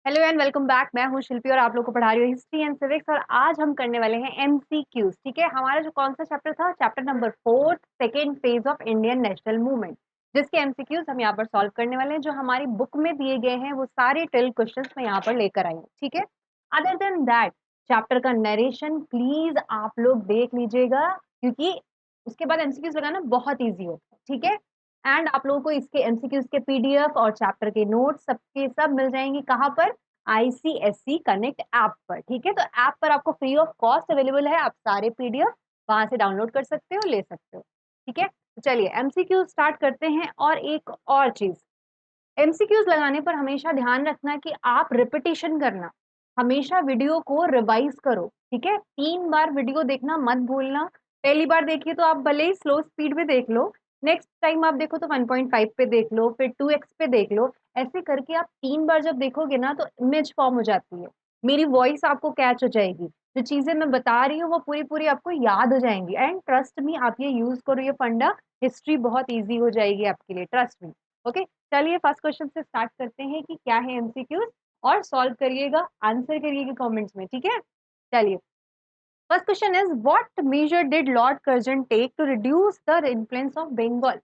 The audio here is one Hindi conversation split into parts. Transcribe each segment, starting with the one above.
Hello and welcome back. मैं हूँ शिल्पी और आप लोग को पढ़ा रही हूँ हिस्ट्री एंड सिविक्स। और आज हम करने वाले हैं एमसीक्यूज। ठीक है, हमारा जो कौन सा चैप्टर था, chapter number 4, second phase of Indian national movement, जिसके एमसीक्यूज हम यहाँ पर सॉल्व करने वाले हैं। जो हमारी बुक में दिए गए हैं वो सारे 12 क्वेश्चंस मैं यहाँ पर लेकर आई हूँ। ठीक है, अदर देन दैट चैप्टर का नरेशन प्लीज आप लोग देख लीजिएगा, क्योंकि उसके बाद एमसीक्यूज लगाना बहुत ईजी होता है। ठीक है, एंड आप लोगों को इसके एमसीक्यूज के पीडीएफ और चैप्टर के नोट्स सबके सब मिल जाएंगे। कहाँ पर? आईसीएससी कनेक्ट ऐप पर। ठीक है, तो ऐप पर आपको फ्री ऑफ कॉस्ट अवेलेबल है, आप सारे पीडीएफ वहां से डाउनलोड कर सकते हो, ले सकते हो। ठीक है, तो चलिए एमसीक्यू स्टार्ट करते हैं। और एक और चीज, एमसीक्यूज लगाने पर हमेशा ध्यान रखना कि आप रिपीटिशन करना, हमेशा वीडियो को रिवाइज करो। ठीक है, 3 बार वीडियो देखना मत भूलना। पहली बार देखिए तो आप भले ही स्लो स्पीड में देख लो, नेक्स्ट टाइम आप देखो तो 1.5 पे देख लो, फिर 2x पे देख लो। ऐसे करके आप 3 बार जब देखोगे ना तो इमेज फॉर्म हो जाती है, मेरी वॉइस आपको कैच हो जाएगी, जो चीजें मैं बता रही हूँ वो पूरी पूरी आपको याद हो जाएंगी। एंड ट्रस्ट मी, आप ये यूज करो, ये फंडा, हिस्ट्री बहुत ईजी हो जाएगी आपके लिए, ट्रस्ट मी। ओके, चलिए फर्स्ट क्वेश्चन से स्टार्ट करते हैं कि क्या है एमसीक्यूज, और सॉल्व करिएगा, आंसर करिएगा कमेंट्स में। ठीक है, चलिए first question is what major did Lord Curzon take to reduce the influence of Bengal.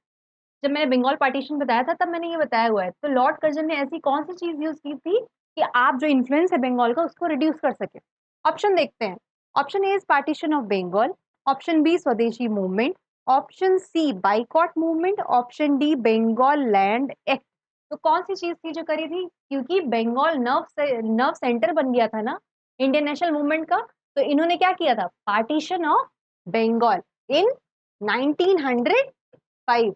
जब मैंने बंगाल पार्टीशन बताया था तब मैंने ये बताया हुआ है, तो लॉर्ड कर्जन ने ऐसी कौन सी चीज यूज की थी कि आप जो इन्फ्लुएंस है बंगाल का उसको रिड्यूस कर सके। ऑप्शन देखते हैं। Option A is partition of Bengal, option B swadeshi movement, option C boycott movement, option D Bengal land act. तो कौन सी चीज थी जो करी थी? क्योंकि बंगाल नर्व सेंटर बन गया था ना इंडियन नेशनल मूवमेंट का, तो इन्होंने क्या किया था? पार्टीशन ऑफ बंगाल इन 1905।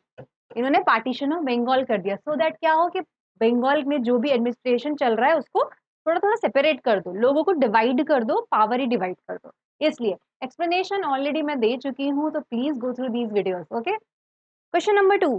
इन्होंने पार्टीशन ऑफ बंगाल कर दिया, सो दैट क्या हो कि बंगाल में जो भी एडमिनिस्ट्रेशन चल रहा है उसको थोड़ा थोड़ा सेपरेट कर दो, लोगों को डिवाइड कर दो, पावर ही डिवाइड कर दो। इसलिए एक्सप्लेनेशन ऑलरेडी मैं दे चुकी हूँ, तो please go through these videos. Okay, question number 2,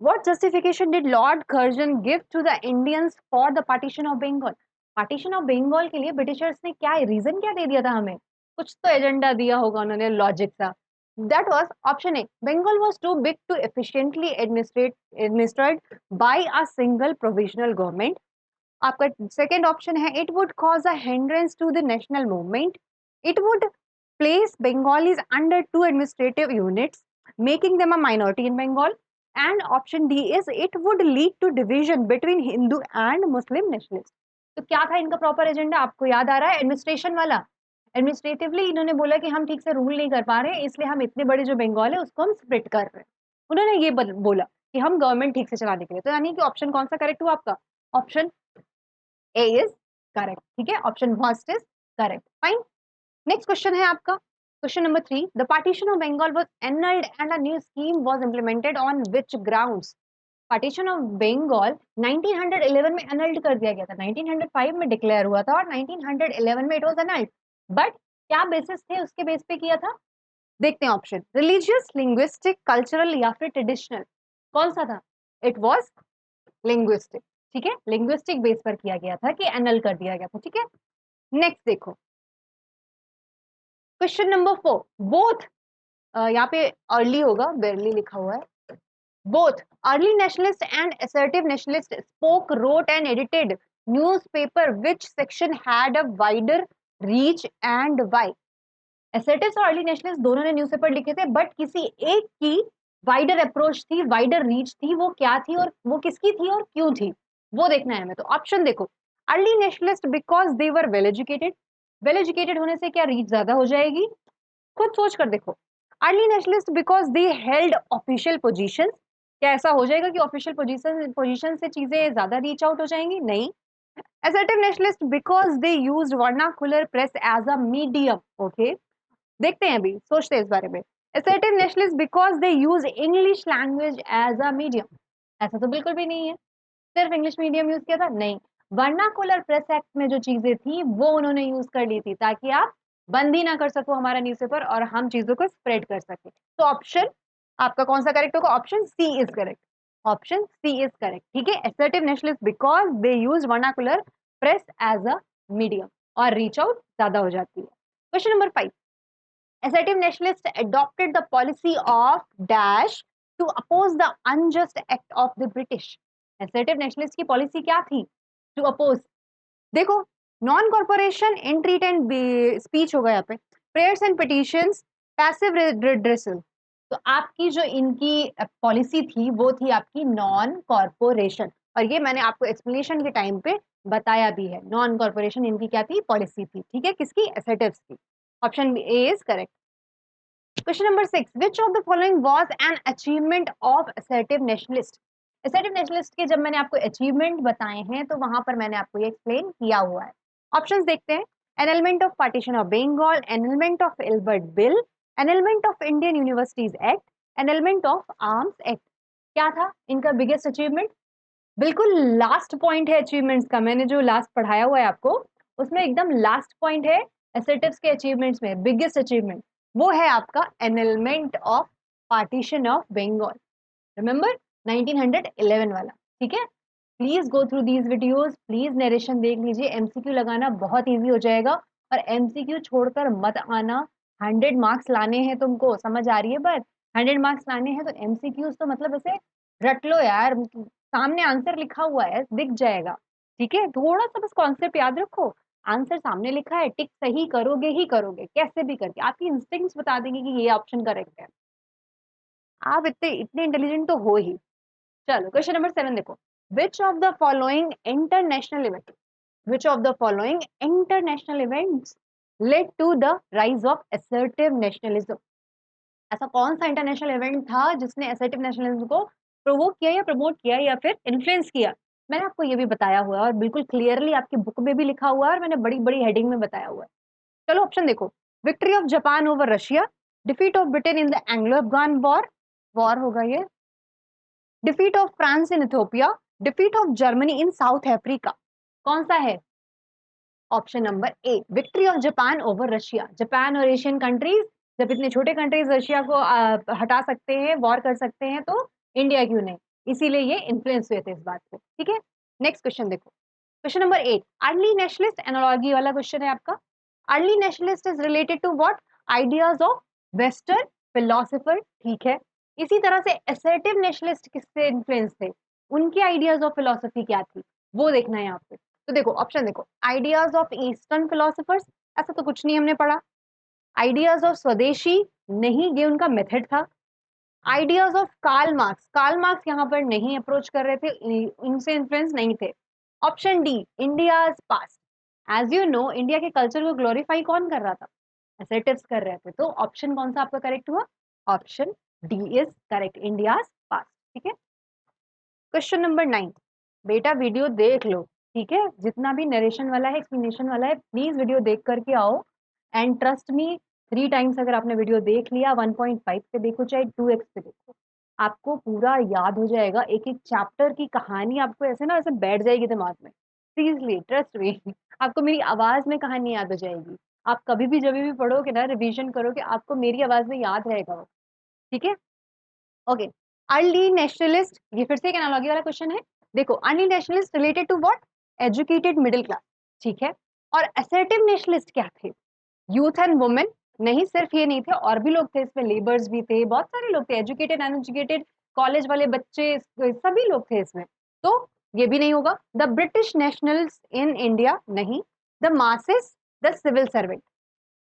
what justification did Lord Curzon give to the Indians for the partition of Bengal? Partition of Bengal के लिए ब्रिटिशर्स ने क्या रीजन क्या दे दिया था हमें? कुछ तो एजेंडा दिया होगा उन्होंने, लॉजिक सा। That was option A, Bengal was too big to efficiently administered by a single provisional government. आपका सेकंड ऑप्शन है, it would cause a hindrance to the national movement, it would place Bengalis under two administrative units, making them a minority in Bengal. And option D is it would lead to division between Hindu and Muslim nationalists. तो क्या था इनका प्रॉपर एजेंडा? आपको याद आ रहा है? एडमिनिस्ट्रेशन वाला। एडमिनिस्ट्रेटिवली इन्होंने बोला कि हम ठीक से रूल नहीं कर पा रहे, इसलिए हम इतने बड़े जो बंगाल है उसको हम स्प्लिट कर रहे हैं। उन्होंने ये बोला कि हम गवर्नमेंट ठीक से चलाने के लिए। तो यानी कि ऑप्शन कौन सा करेक्ट हुआ आपका? Option A is correct. ठीक है, option first is correct. Fine, next question है आपका, question number 3, the partition of Bengal was annulled and a new scheme was implemented on which grounds? Partition of Bengal 1911 में एनल्ड कर दिया गया था, 1905 में डिक्लेयर हुआ था और 1911 में इट वाज एनल्ड। बट क्या बेसिस थे, उसके बेस पे किया था? देखते हैं ऑप्शन, रिलीजियस, लिंग्विस्टिक, कल्चरल या फिर ट्रेडिशनल। कौन सा था? It was linguistic. ठीक है, लिंग्विस्टिक बेस पर किया गया था कि एनल कर दिया गया था। ठीक है, नेक्स्ट देखो क्वेश्चन नंबर 4, बोथ, यहाँ पे अर्ली होगा, बेरली लिखा हुआ है। Both early nationalist and assertive nationalist spoke, wrote and edited newspaper which section had a wider reach and why? assertives और अर्ली नेशनलिस्ट दोनों ने न्यूज़पेपर लिखे थे, बट किसी एक की वाइडर अप्रोच थी, वाइडर रीच थी, वो क्या थी और वो किसकी थी और क्यों थी, वो देखना है हमें। तो ऑप्शन देखो, early nationalist because they were well educated. Well educated होने से क्या रीच ज्यादा हो जाएगी? खुद सोच कर देखो। Early nationalist because they held official position, क्या ऐसा हो जाएगा कि ऑफिशियल पोजीशन से चीजें ज्यादा रीच आउट हो जाएंगी? नहीं। assertive nationalist because they used vernacular press as a medium. Okay, देखते हैं, अभी सोचते हैं इस बारे में। assertive nationalist because they use English language as a medium, ऐसा तो बिल्कुल भी नहीं है, सिर्फ इंग्लिश मीडियम यूज किया था? नहीं, वर्नाकुलर प्रेस एक्ट में जो चीजें थी वो उन्होंने यूज कर ली थी, ताकि आप बंद ही ना कर सको हमारा न्यूज़पेपर और हम चीजों को स्प्रेड कर सके। तो ऑप्शन आपका कौन सा करेक्ट होगा? Option C is correct. Option C is correct. ठीक है, assertive nationalists because they use vernacular press as a medium और रीच आउट ज्यादा हो जाती है। Question number 5, assertive nationalists adopted the policy of dash to oppose the unjust act of the British. assertive nationalists की पॉलिसी क्या थी? To oppose, देखो, नॉन कॉर्पोरेशन, एंट्रीट एंड स्पीच होगा यहाँ पे, prayers and petitions, passive redressal. तो आपकी जो इनकी पॉलिसी थी वो थी आपकी नॉन कॉर्पोरेशन, और ये मैंने आपको एक्सप्लेनेशन के टाइम पे बताया भी है। नॉन कॉर्पोरेशन इनकी क्या थी, पॉलिसी थी, ठीक है, किसकी, एसेटिव्स की। Option A is correct. Question number 6, which of the following was an achievement of assertive nationalist. Assertive nationalist के जब मैंने आपको अचीवमेंट बताए हैं तो वहां पर मैंने आपको ये एक्सप्लेन किया हुआ है। ऑप्शंस देखते हैं, annulment of partition of Bengal, annulment of Ilbert bill, annulment of Indian universities act, annulment of arms act. क्या था इनका बिगेस्ट अचीवमेंट? बिल्कुल लास्ट पॉइंट है अचीवमेंट्स का, मैंने जो लास्ट पढ़ाया हुआ है आपको उसमें एकदम लास्ट पॉइंट है एसेटिव्स के अचीवमेंट्स में, बिगेस्ट अचीवमेंट वो है आपका annulment of partition of Bengal. Remember 1911 वाला, ठीक है। Please go through these videos, please narration देख लीजिए, एमसीक्यू लगाना बहुत इजी हो जाएगा। और एमसीक्यू छोड़कर मत आना, 100 मार्क्स लाने हैं तुमको, समझ आ रही है बात? 100 मार्क्स लाने हैं तो एमसीक्यूज तो मतलब ऐसे रट लो यार, सामने आंसर लिखा हुआ है दिख जाएगा, ठीक है। थोड़ा सा बस कॉन्सेप्ट याद रखो, आंसर सामने लिखा है, टिक सही करोगे ही करोगे, कैसे भी करके आपकी इंस्टिंक्ट्स बता देंगे कि ये ऑप्शन करेक्ट है। आप इतने इतने इंटेलिजेंट तो हो ही। चलो क्वेश्चन नंबर 7 देखो, which of the following international event, which of the following international events led to the rise of assertive nationalism. ऐसा कौन सा इंटरनेशनल इवेंट था जिसने असर्टिव नेशनलिज्म को प्रोवोक किया या प्रमोट किया या फिर इन्फ्लुएंस किया? मैंने आपको ये भी बताया हुआ है और बिल्कुल क्लियरली आपकी बुक में भी लिखा हुआ है और मैंने बड़ी बड़ी हेडिंग में बताया हुआ है। चलो ऑप्शन देखो, victory of Japan over Russia, defeat of Britain in the Anglo Afghan war, war होगा ये, defeat of France in Ethiopia, defeat of Germany in south Africa. कौन सा है? Option number A, victory of Japan over Russia. Japan और एशियन कंट्रीज, जब इतने छोटे कंट्रीज रशिया को हटा सकते हैं, वॉर कर सकते हैं, तो इंडिया क्यों नहीं? इसीलिए ये इन्फ्लुएंस हुए थे इस बात को, ठीक है। नेक्स्ट क्वेश्चन देखो, question number 8, early nationalist analogy वाला क्वेश्चन है आपका। Early nationalist is related to what? Ideas of western philosopher, ठीक है। इसी तरह से असर्टिव नेशनलिस्ट किससे इन्फ्लुएंस थे, उनके आइडियाज ऑफ फिलोसफी क्या थी, वो देखना है आपको। तो देखो ऑप्शन देखो, आइडियाज ऑफ ईस्टर्न फिलोसफर्स, ऐसा तो कुछ नहीं हमने पढ़ा। आइडियाज ऑफ स्वदेशी, नहीं, ये उनका मेथड था। Ideas of Karl Marx, Karl Marx यहाँ पर नहीं अप्रोच कर रहे थे, इनसे इन्फ्लुएंस नहीं थे। Option D, India's past. As you know India के कल्चर को ग्लोरीफाई कौन कर रहा था? एसेटिव्स कर रहे थे। तो ऑप्शन कौन सा आपका करेक्ट हुआ? Option D is correct, India's past, ठीक है। क्वेश्चन नंबर 9, बेटा वीडियो देख लो, ठीक है, जितना भी नरेशन वाला है, एक्सप्लेनेशन वाला है, प्लीज वीडियो देख करके आओ। एंड ट्रस्ट मी, 3 टाइम्स अगर आपने वीडियो देख लिया, 1.5 पे देखो चाहे 2x पे देखो, आपको पूरा याद हो जाएगा। एक एक चैप्टर की कहानी आपको ऐसे ना ऐसे बैठ जाएगी दिमाग में, सीरियसली ट्रस्ट मी। आपको मेरी आवाज में कहानी याद हो जाएगी। आप कभी भी जब भी पढ़ोगे ना, रिवीजन करोगे, आपको मेरी आवाज में याद रहेगा वो, ठीक है। ओके, अर्ली नेशनलिस्ट, ये फिर से एक एनालॉजी वाला क्वेश्चन है। देखो, early nationalist related to what? Educated middle class, ठीक है। और असर्टिव नेशनलिस्ट क्या थे? यूथ एंड वुमेन, नहीं, सिर्फ ये नहीं थे, और भी लोग थे इसमें, लेबर्स भी थे, बहुत सारे लोग थे, एजुकेटेड अनएजुकेटेड, कॉलेज वाले बच्चे, सभी लोग थे इसमें। तो ये भी नहीं होगा। The British nationals in India, नहीं। The masses, the civil servant,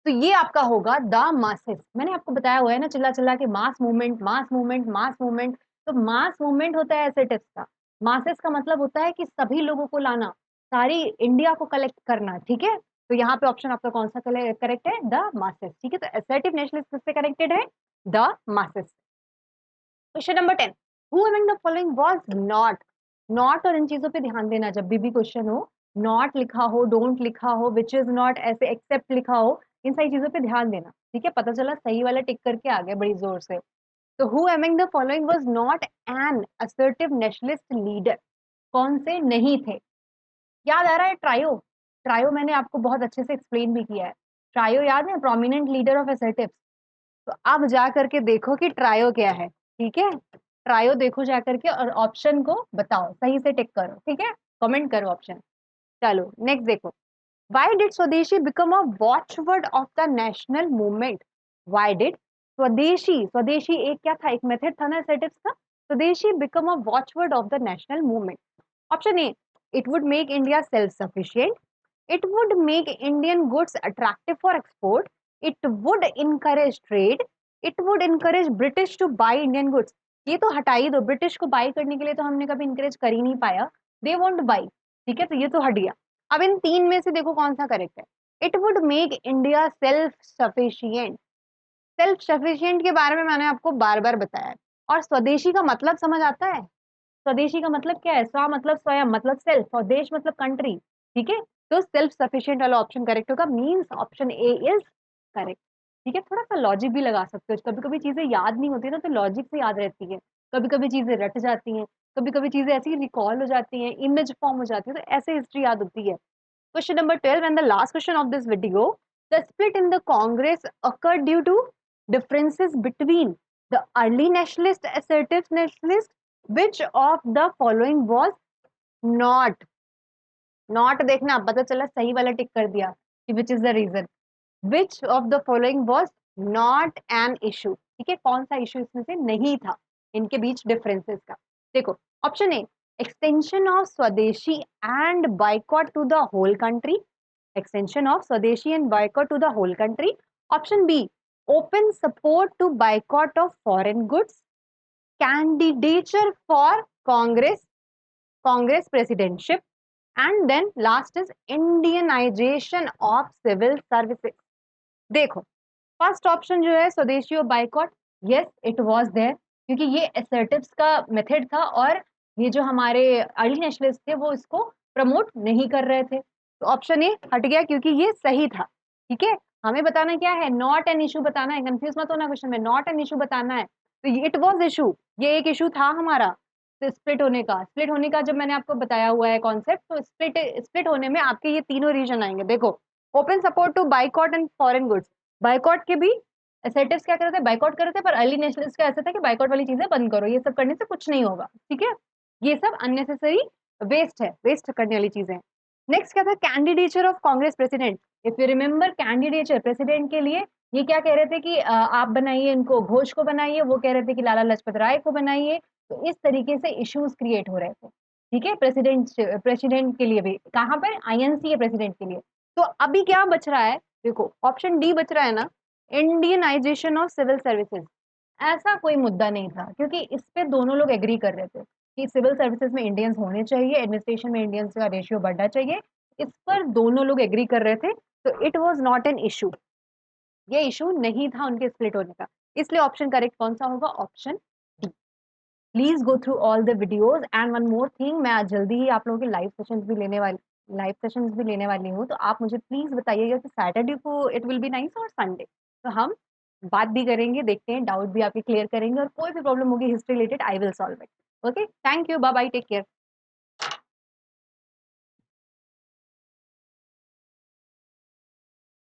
तो ये आपका होगा द मासेस। मैंने आपको बताया हुआ है ना चिल्ला चिल्ला के, mass movement, mass movement, mass movement. तो मास मूवमेंट होता है एसेटिव्स का, मासेस का मतलब होता है कि सभी लोगों को लाना, सारी इंडिया को कलेक्ट करना, ठीक है। तो यहाँ पे ऑप्शन आपका कौन सा करेक्ट है? द मासेस, ठीक है। तो एसेटिव नेशनलिस्ट किससे कनेक्टेड है? The masses. Question number 10, who among the following was not, not और इन चीजों पे ध्यान देना, जब भी क्वेश्चन हो, नॉट लिखा हो, डोंट लिखा हो, विच इज नॉट, ऐसे एक्सेप्ट लिखा हो, इन सारी चीजों पे ध्यान देना, ठीक है। पता चला सही वाला टिक करके आ गया बड़ी जोर से। तो who among the following was not an assertive nationalist leader, कौन से नहीं थे? याद आ रहा है? ट्रायो, ट्रायो मैंने आपको बहुत अच्छे से एक्सप्लेन भी किया है। ट्रायो याद है, प्रोमिनेंट लीडर ऑफ असर्टिव। तो अब जा करके देखो कि ट्रायो क्या है, ठीक है। ट्रायो देखो जा करके और ऑप्शन को बताओ, सही से टिक करो, ठीक है, कमेंट करो ऑप्शन। चलो नेक्स्ट देखो, why did swadeshi become a watchword of the national movement? Why did swadeshi, swadeshi एक क्या था, एक मेथड था ना assertives का, swadeshi become a watchword of the national movement. Option A, it would make India self sufficient, It would make Indian goods attractive for export. It would encourage trade. It would encourage British to buy Indian goods. ये तो हटा ही दो, ब्रिटिश को बाई करने के लिए तो हमने कभी इंकरेज कर ही नहीं पाया, दे वोंट बाई, ठीक है, तो ये तो हट गया। अब इन तीन में से देखो कौन सा करेक्ट है। It would make India self sufficient. Self sufficient के बारे में मैंने आपको बार बार बताया है। और स्वदेशी का मतलब समझ आता है? स्वदेशी का मतलब क्या है? स्व मतलब स्वयं मतलब सेल्फ और देश मतलब कंट्री, ठीक है। तो सेल्फ सफिशिएंट वाला ऑप्शन करेक्ट होगा, means option A is correct. ठीक है, थोड़ा सा लॉजिक भी लगा सकते हो, कभी कभी चीजें याद नहीं होती ना तो लॉजिक से याद रहती है, कभी कभी चीजें रट जाती हैं, कभी कभी चीजें ऐसी रिकॉल हो जाती हैं, इमेज फॉर्म हो जाती है, तो ऐसे हिस्ट्री याद होती है। Question number 12 and the last question of this video. The split in the Congress occurred due to differences between the early nationalist, assertive nationalist. Which of the following was not? Not देखना, पता चला सही वाला टिक कर दिया कि which is the reason. Which of the following was not an issue? ठीक है, कौन सा इशू इसमें से नहीं था इनके बीच डिफरेंसेस का? देखो, option A extension of Swadeshi and boycott to the whole country. extension of Swadeshi and boycott to the whole country. Option B, open support to boycott of foreign goods. Candidature for Congress presidentship. And then last is Indianization of civil services. देखो, फर्स्ट ऑप्शन जो है स्वदेशी और boycott, yes it was there, क्योंकि ये असर्टिव्स का मेथड था और ये जो हमारे अर्ली नेशनलिस्ट थे वो इसको प्रमोट नहीं कर रहे थे, तो ऑप्शन ए हट गया क्योंकि ये सही था। ठीक है, हमें बताना क्या है, नॉट एन इशू बताना है, कंफ्यूज मत होना क्वेश्चन में, नॉट एन इशू बताना है। तो इट वाज इशू, ये एक इशू था हमारा, तो स्प्लिट होने का, स्प्लिट होने का जब मैंने आपको बताया हुआ है कॉन्सेप्ट, तो स्प्लिट होने में आपके ये तीनों रीजन आएंगे। देखो, open support to boycott and foreign goods, boycott के भी असर्टिव्स क्या करते थे, बाइकॉट करते थे, पर अर्ली नेशनलिस्ट का ऐसा था कि बाइकॉट वाली चीजें बंद करो, ये सब करने से कुछ नहीं होगा, ठीक है, ये सब अननेसेसरी वेस्ट है, वेस्ट करने वाली चीजें। नेक्स्ट क्या था, candidature of Congress president. If you remember candidature president के लिए ये क्या कह रहे थे कि आप बनाइए इनको, घोष को बनाइए, वो कह रहे थे कि लाला लाजपत राय को बनाइए, तो इस तरीके से इश्यूज क्रिएट हो रहे थे। ठीक है, प्रेसिडेंट के लिए भी, कहाँ पर, आईएनसी है प्रेसिडेंट के लिए। तो अभी क्या बच रहा है, देखो ऑप्शन डी बच रहा है ना, इंडियनाइजेशन ऑफ सिविल सर्विसेज। ऐसा कोई मुद्दा नहीं था क्योंकि इस पे दोनों लोग एग्री कर रहे थे कि सिविल सर्विसेज में इंडियंस होने चाहिए, एडमिनिस्ट्रेशन में इंडियंस का रेशियो बढ़ना चाहिए, इस पर दोनों लोग एग्री कर रहे थे, तो it was not an issue, ये इशू नहीं था उनके स्प्लिट होने का। इसलिए ऑप्शन करेक्ट कौन सा होगा, option D. Please go through all the videos and one more thing, मैं आज जल्दी ही आप लोगों के लाइव सेशंस भी लेने वाली हूँ, तो आप मुझे प्लीज बताइएगा कि सैटरडे को इट विल बी नाइस और संडे, तो हम बात भी करेंगे, देखते हैं, डाउट भी आपके क्लियर करेंगे, और कोई भी प्रॉब्लम होगी history related I will solve it. Okay, thank you, bye bye, take care.